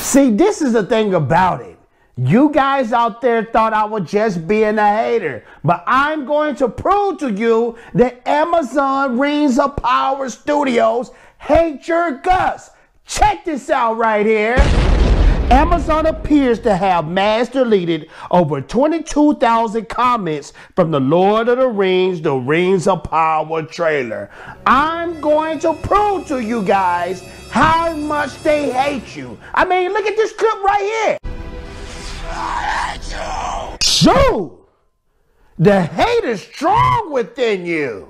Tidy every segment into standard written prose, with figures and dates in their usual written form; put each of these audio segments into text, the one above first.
See, this is the thing about it. You guys out there thought I was just being a hater, but I'm going to prove to you that Amazon Rings of Power Studios hate your guts. Check this out right here. Amazon appears to have mass deleted over 22,000 comments from the Lord of the Rings of Power trailer. I'm going to prove to you guys how much they hate you. I mean, look at this clip right here. So, the hate is strong within you.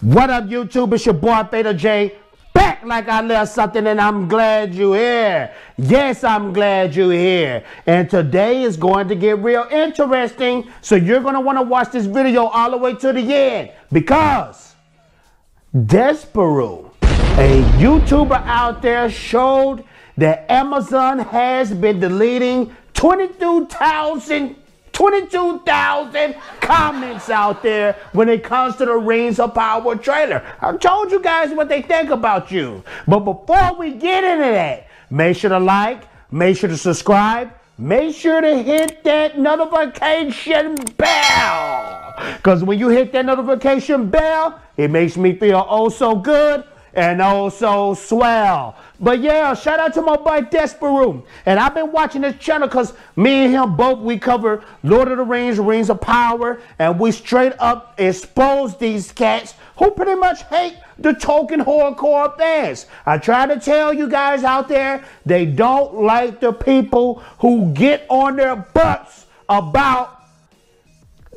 What up, YouTube? It's your boy Beta J, back like I left something, and I'm glad you're here. Yes, I'm glad you're here. And today is going to get real interesting, so you're going to want to watch this video all the way to the end, because Disparu, a YouTuber out there, showed that Amazon has been deleting 22,000 comments out there when it comes to the Rings of Power trailer. I told you guys what they think about you. But before we get into that, make sure to like, make sure to subscribe, make sure to hit that notification bell. Because when you hit that notification bell, it makes me feel oh so good and oh so swell. But yeah, shout out to my boy Disparu. And I've been watching this channel because me and him both, we cover Lord of the Rings of Power, and we straight up expose these cats who pretty much hate the Tolkien hardcore fans. I try to tell you guys out there, they don't like the people who get on their butts about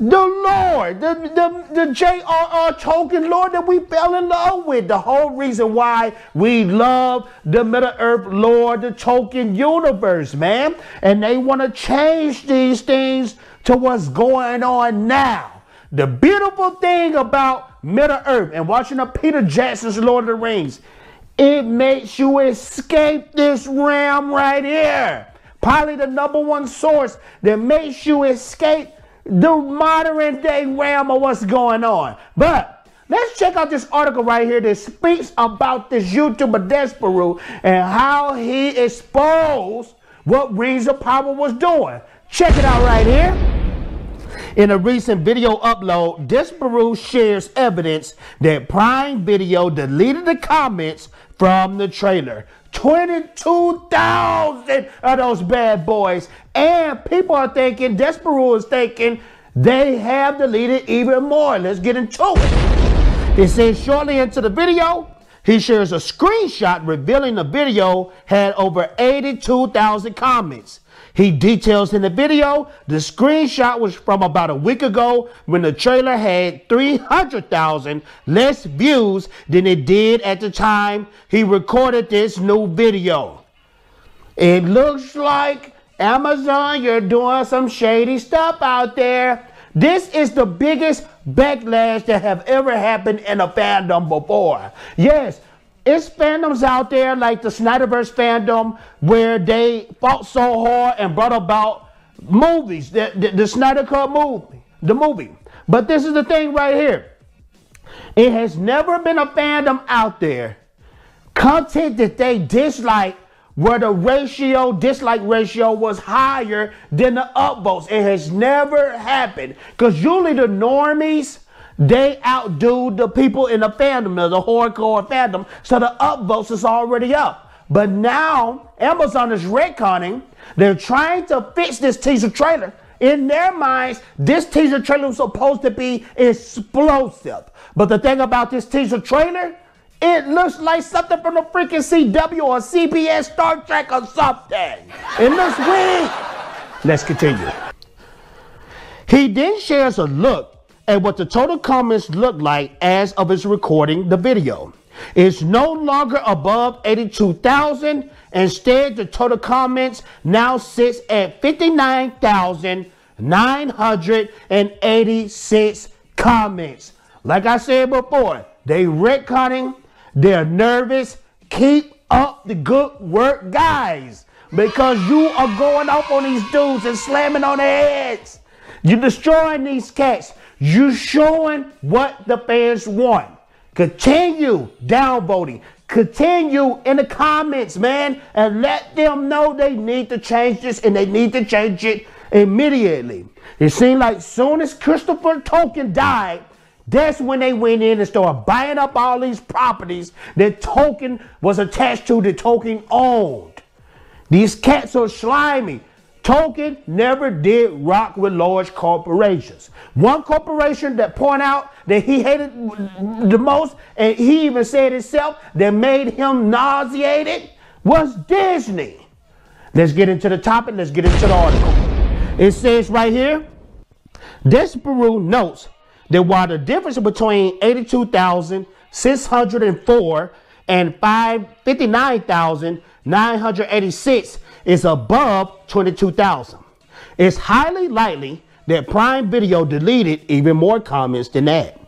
the Lord, the J.R.R Tolkien Lord that we fell in love with. The whole reason why we love the Middle-earth Lord, the Tolkien universe, man. And they want to change these things to what's going on now. The beautiful thing about Middle-earth and watching the Peter Jackson's Lord of the Rings, it makes you escape this realm right here. Probably the #1 source that makes you escape the modern day realm of what's going on. But let's check out this article right here that speaks about this YouTuber Disparu and how he exposed what Rings of Power was doing. Check it out right here. In a recent video upload, Disparu shares evidence that Prime Video deleted the comments from the trailer. 22,000 of those bad boys. And people are thinking, Disparu is thinking, they have deleted even more. Let's get into it. It says shortly into the video, he shares a screenshot revealing the video had over 82,000 comments. He details in the video, the screenshot was from about a week ago when the trailer had 300,000 less views than it did at the time he recorded this new video. It looks like Amazon, you're doing some shady stuff out there. This is the biggest backlash that have ever happened in a fandom before. Yes, it's fandoms out there like the Snyderverse fandom where they fought so hard and brought about movies, the Snyder Cut movie, But this is the thing right here. It has never been a fandom out there, content that they dislike, where the dislike ratio was higher than the upvotes. It has never happened. Because usually the normies, they outdo the people in the fandom, the hardcore fandom, so the upvotes is already up. But now, Amazon is retconning. They're trying to fix this teaser trailer. In their minds, this teaser trailer was supposed to be explosive. But the thing about this teaser trailer, it looks like something from the freaking CW or CBS Star Trek or something. It looks weird. Let's continue. He then shares a look at what the total comments look like as of his recording the video. It's no longer above 82,000. Instead, the total comments now sits at 59,986 comments. Like I said before, they retconning. They're nervous. Keep up the good work, guys. because you are going up on these dudes and slamming on their heads. You're destroying these cats. You're showing what the fans want. Continue downvoting. Continue in the comments, man, and let them know they need to change this, and they need to change it immediately. It seemed like soon as Christopher Tolkien died, that's when they went in and started buying up all these properties that Tolkien was attached to, that Tolkien owned. These cats are slimy. Tolkien never did rock with large corporations. One corporation that pointed out that he hated the most, and he even said himself, that made him nauseated, was Disney. Let's get into the topic. Let's get into the article. It says right here, Disparu notes that while the difference between 82,604 and 59,986 is above 22,000, it's highly likely that Prime Video deleted even more comments than that.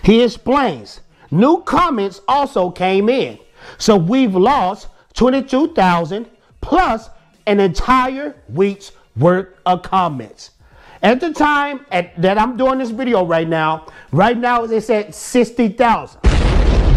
He explains, new comments also came in, so we've lost 22,000 plus an entire week's worth of comments. At the time that I'm doing this video right now it's at 60,000.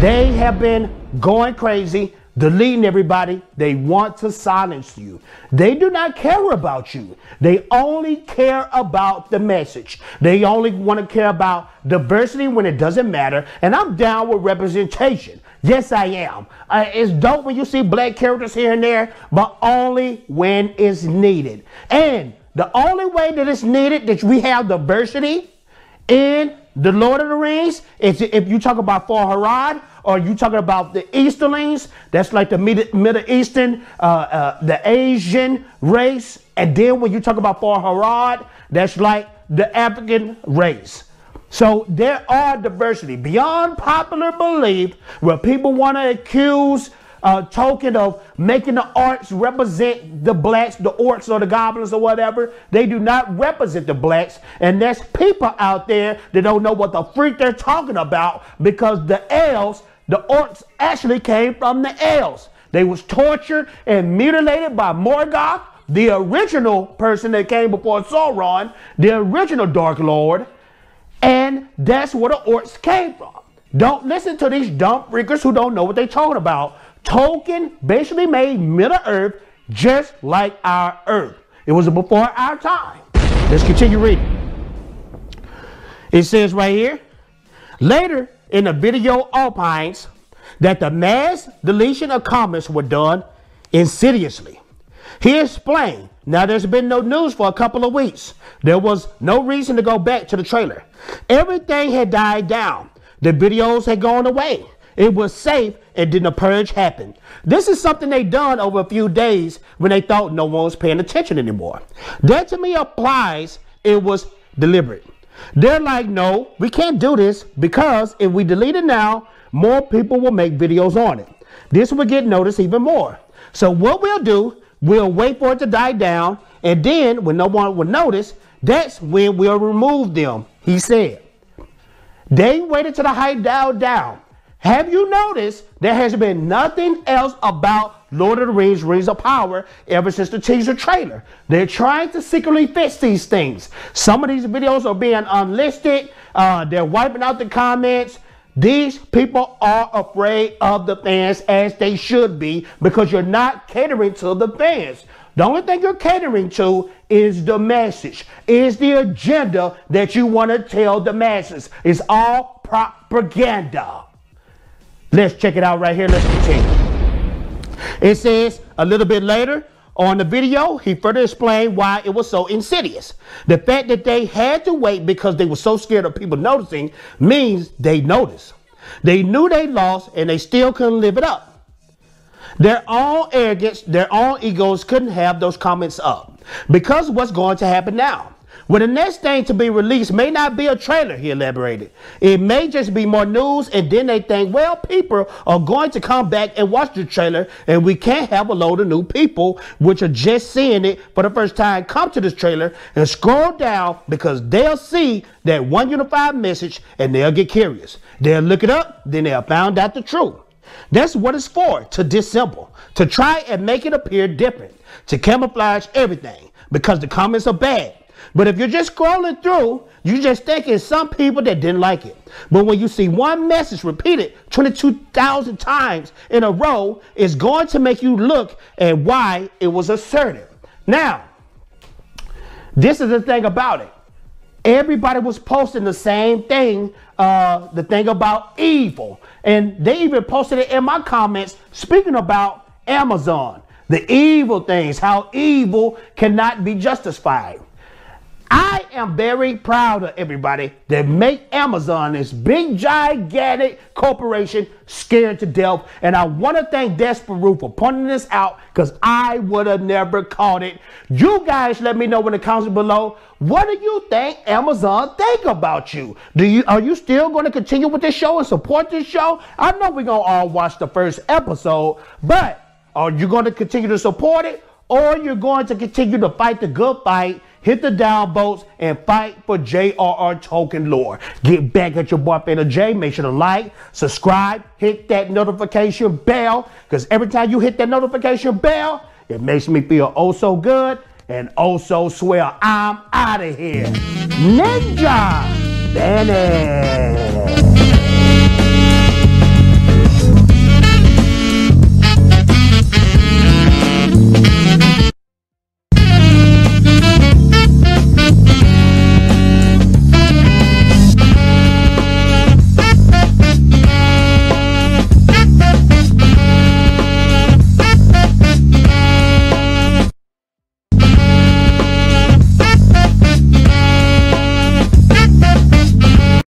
They have been going crazy, deleting everybody. They want to silence you. They do not care about you. They only care about the message. They only want to care about diversity when it doesn't matter. And I'm down with representation. Yes, I am. It's dope when you see black characters here and there, but only when it's needed. And the only way that it's needed, that we have diversity in the Lord of the Rings, is if you talk about For Harad, or you talking about the Easterlings, that's like the Middle Eastern, the Asian race. And then when you talk about For Harad, that's like the African race. So there are diversity beyond popular belief, where people want to accuse Tolkien of making the arts represent the blacks, the orcs or the goblins or whatever. They do not represent the blacks, and there's people out there that don't know what the freak they're talking about, because the elves, the orcs, actually came from the elves. They was tortured and mutilated by Morgoth, the original person that came before Sauron, the original Dark Lord, and that's where the orcs came from. Don't listen to these dumb freakers who don't know what they're talking about. Tolkien basically made Middle-earth just like our Earth. It was before our time. Let's continue reading. It says right here, later in the video opines that the mass deletion of comments were done insidiously. He explained, now there's been no news for a couple of weeks. There was no reason to go back to the trailer. Everything had died down. The videos had gone away. It was safe, and then the purge happened. This is something they done over a few days when they thought no one was paying attention anymore. That to me applies it was deliberate. They're like, no, we can't do this, because if we delete it now, more people will make videos on it. This will get noticed even more. So what we'll do, we'll wait for it to die down, and then when no one will notice, that's when we'll remove them, he said. They waited till the hype dialed down. Have you noticed there has been nothing else about Lord of the Rings, Rings of Power ever since the teaser trailer? They're trying to secretly fix these things. Some of these videos are being unlisted. They're wiping out the comments. These people are afraid of the fans, as they should be, because you're not catering to the fans. The only thing you're catering to is the message, is the agenda that you want to tell the masses. It's all propaganda. Let's check it out right here. Let's continue. It says a little bit later on the video, he further explained why it was so insidious. The fact that they had to wait because they were so scared of people noticing means they noticed. They knew they lost, and they still couldn't live it up. Their own arrogance, their own egos couldn't have those comments up. Because what's going to happen now? Well, the next thing to be released may not be a trailer, he elaborated. It may just be more news, and then they think, well, people are going to come back and watch the trailer, and we can't have a load of new people which are just seeing it for the first time come to this trailer and scroll down, because they'll see that one unified message and they'll get curious. They'll look it up, then they'll find out the truth. That's what it's for, to dissemble, to try and make it appear different, to camouflage everything, because the comments are bad. But if you're just scrolling through, you just think it's some people that didn't like it. But when you see one message repeated 22,000 times in a row, it's going to make you look at why it was asserted. Now, this is the thing about it. Everybody was posting the same thing, the thing about evil. And they even posted it in my comments speaking about Amazon, the evil things, how evil cannot be justified. I am very proud of everybody that make Amazon, this big, gigantic corporation, scared to death. And I want to thank Disparu for pointing this out, because I would have never caught it. You guys let me know in the comments below. What do you think Amazon think about you? Are you still going to continue with this show and support this show? I know we're going to all watch the first episode, but are you going to continue to support it? Or you're going to continue to fight the good fight, hit the downvotes, and fight for J.R.R Tolkien lore? Get back at your boy Fana J. Make sure to like, subscribe, hit that notification bell, because every time you hit that notification bell, it makes me feel oh so good and oh so swell. I'm out of here. Ninja Bennett.